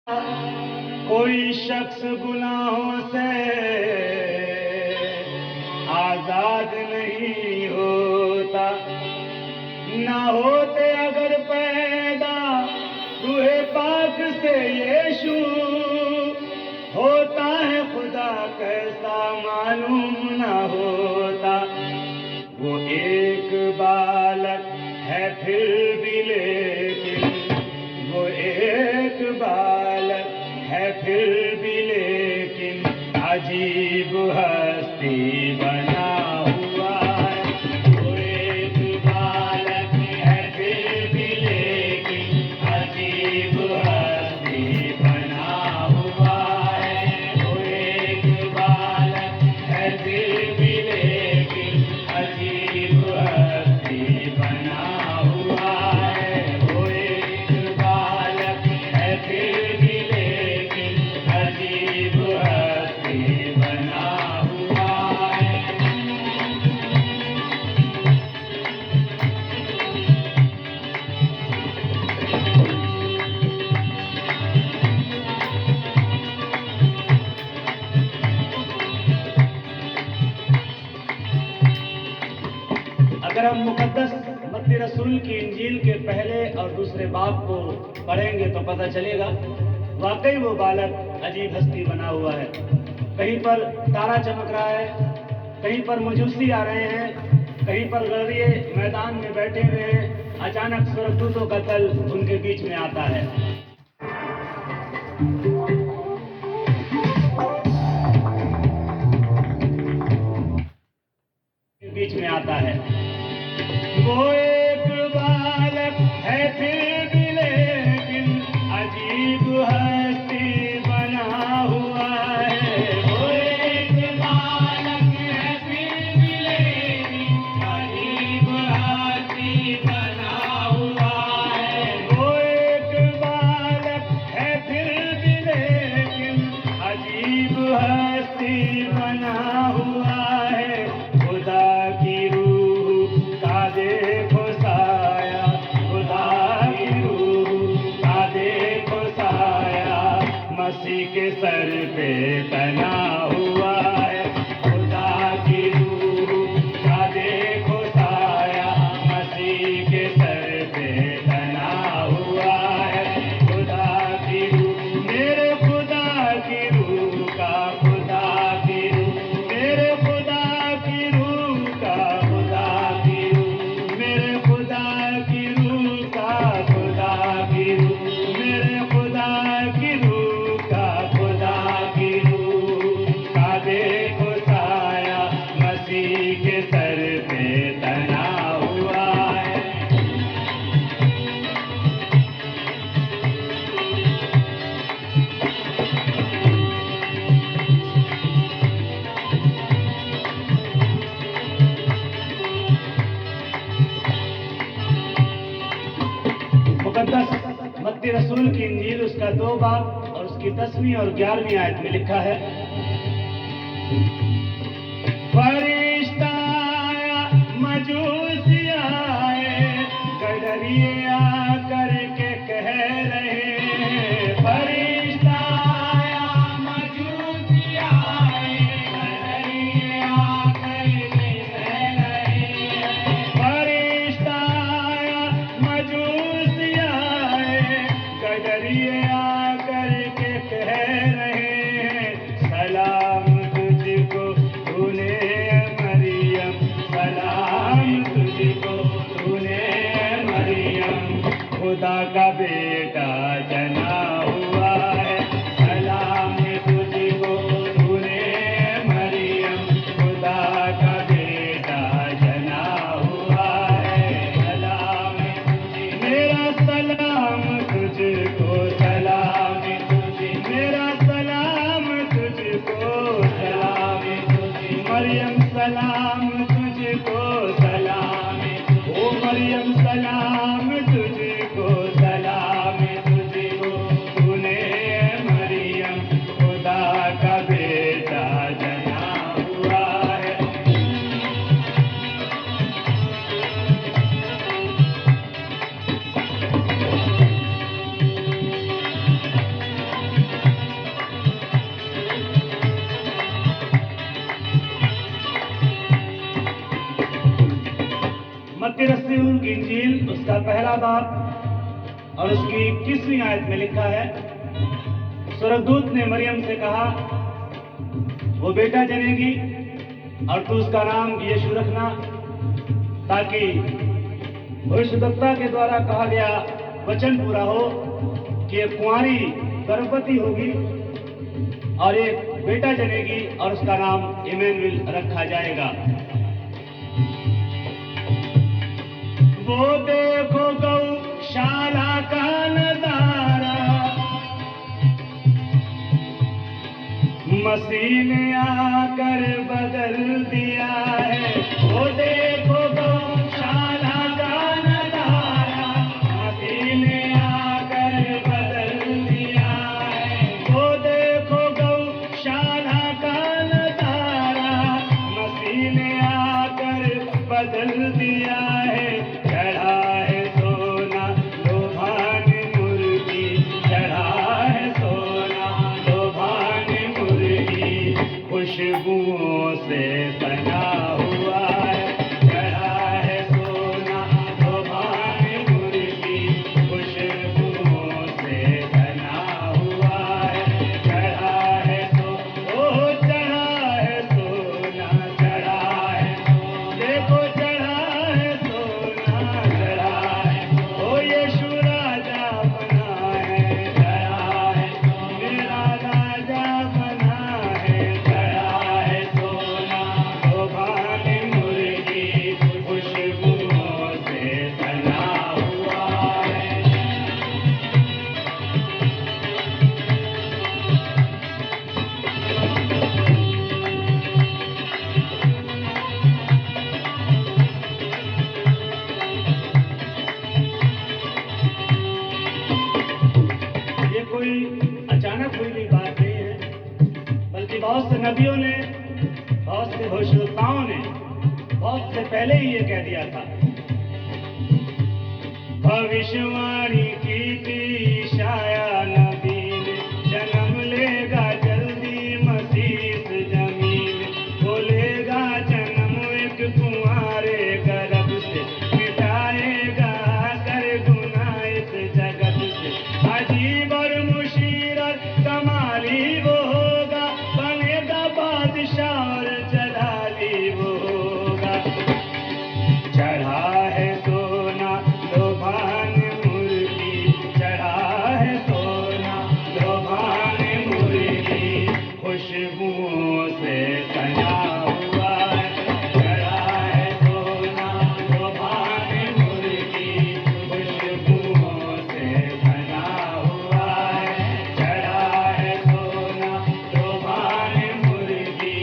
कोई शख्स गुनाहों से आजाद नहीं होता, ना होते अगर पैदा रूहे पाक से यीशु, होता है खुदा कैसा मालूम ना होता। वो एक बालक है फिर भी लेकिन, वो एक बालक है फिर भी लेकिन अजीब हस्ती बना हुआ है। वो एक बालक है फिर भी लेकिन अजीब हस्ती बना हुआ है। वो एक बालक है फिर भी लेकिन अजीब हस्ती बना हुआ है। वो एक बालक है फिर भी लेकिन अजीब हस्ती बना हुआ है। अगर हम मुकद्दस मत्ती रसूल की इंजील के पहले और दूसरे बाब को पढ़ेंगे तो पता चलेगा वाकई वो बालक अजीब हस्ती बना हुआ है। कहीं पर तारा चमक रहा है, कहीं पर मजूसी आ रहे हैं, कहीं पर गलरिये मैदान में बैठे हुए हैं। अचानक स्वर्गदूतों का दल उनके बीच में आता है। बीच में आता है। वो एक बालक है फिर भी लेकिन अजीब हस्ती बना हुआ है। वो एक बालक है फिर भी लेकिन अजीब हस्ती बना हुआ है। वो एक बालक है फिर भी लेकिन अजीब हस्ती बना हुआ है। खुदा की रूह का देखो साया, खुदा की रूह का देखो साया मसीह के सर पे तना हुआ है। खुदा की रूह का देखो साया मसीह के सर पे तना हुआ है। खुदा की रूह, मेरे खुदा की रूह का, खुदा की रूह, मेरे खुदा की रूह का, खुदा की रूह, मेरे खुदा की रूह का, खुदा की रूह, मेरे खुदा की रूह का, खुदा की रूह का देखो साया मसीह के सर पे तना हुआ है। मुकद्दस मत्ती रसूल की इंजील उसका 2 बाब और उसकी 10वीं और 11वीं आयत में लिखा है, फरिश्ता आया, मजूसी आए, गडरिये आकर के कह रहे हैं। फरिश्ता आया, मजूसी आए, गडरिये आकर के कह रहे हैं। फरिश्ता आया, मजूसी आए, गडरिये आकर के कह रहे हैं, सलाम तुझको उसका पहला बाब और उसकी 21वीं आयत में लिखा है, स्वर्गदूत ने मरियम से कहा, वो बेटा जनेगी और तू उसका नाम यीशु रखना, ताकि भविष्यवक्ता के द्वारा कहा गया वचन पूरा हो कि एक कुंवारी गर्भवती होगी और एक बेटा जनेगी और उसका नाम इमैनुएल रखा जाएगा। वो देखो गौशाला का नजारा, मसीह ने आकर बदल दिया है। वो देखो गौशाला का नजारा, मसीह ने आकर बदल दिया है। वो देखो गौशाला का नजारा, मसीह ने आकर बदल दिया है। चढ़ा है सोना लोभान मुर्गी, चढ़ा है सोना लोभान मुर्गी, खुशबुओं से सजा हुआ है। चढ़ा है सोना लोभान मुर्गी, खुशबुओं से सजा हुआ है। चढ़ा है चढ़ा है सोना, चढ़ा है, देखो चढ़ा है सोना, चढ़ा है, ओ यीशु राजा बना है। चढ़ा है, मेरा राजा बना है। चढ़ा है सोना लोभान मुर्गी, खुशबुओं से सजा हुआ है। ये कोई अचानक हुई भी बात नहीं है, बल्कि बहुत से नबियों ने, बहुत से भविष्यवक्ताओं ने बहुत से पहले ही ये कह दिया था। भविष्यवाणी की थी ईशाया नबी ने, जन्म लेगा जल्दी मसीह इस जमीन, बोलेगा जन्म एक कुंवारे गर्भ से, मिटाएगा कर गुनाह इस जगत से। अजीब और मुशीरत कमाली वो होगा, बनेगा बादशाह और जलाली वो होगा। चढ़ा है सोना लोभान मुर्गी, चढ़ा है सोना लोभान मुर्गी, खुशबुओं से सजा हुआ है। चढ़ा है सोना लोभान मुर्गी, खुशबुओं से सजा हुआ है। चढ़ा है सोना लोभान मुर्गी,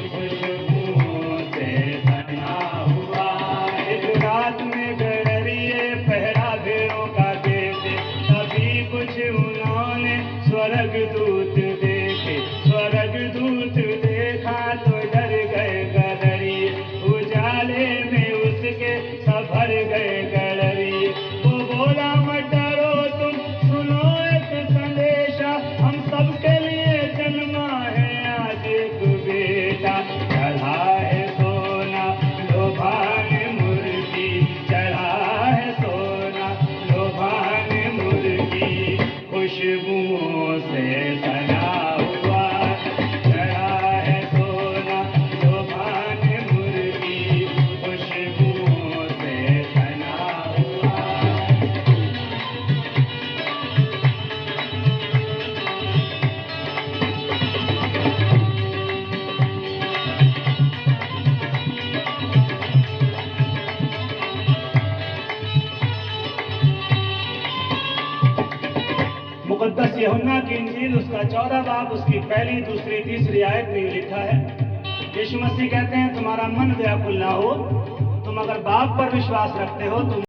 खुशबुओं से सजा हुआ है। एक रात में गडरिए पहरा भेड़ों का देखे, तभी कुछ उन्होंने स्वर्गदूत देखे। स्वर्गदूत देखा तो डर गए गडरिए, उजाले में उसके सब भर गए गडरिए। वो बोला मत डरो तुम, सुनो एक संदेशा, हम सबके लिए जन्मा है आज एक बेटा। चढ़ा है सोना लोभान मुर्गी, चढ़ा है सोना लोभान मुर्गी, खुशबुओं से सजा हुआ है। चढ़ा है सोना लोभान मुर्गी, खुशबुओं से सजा हुआ है। मुकद्दस यूहन्ना की इंजील उसका 14 बाब उसकी पहली, दूसरी, तीसरी आयत में लिखा है, यीशु मसीह कहते हैं, तुम्हारा मन व्याकुल ना हो, तुम अगर बाप पर विश्वास रखते हो तो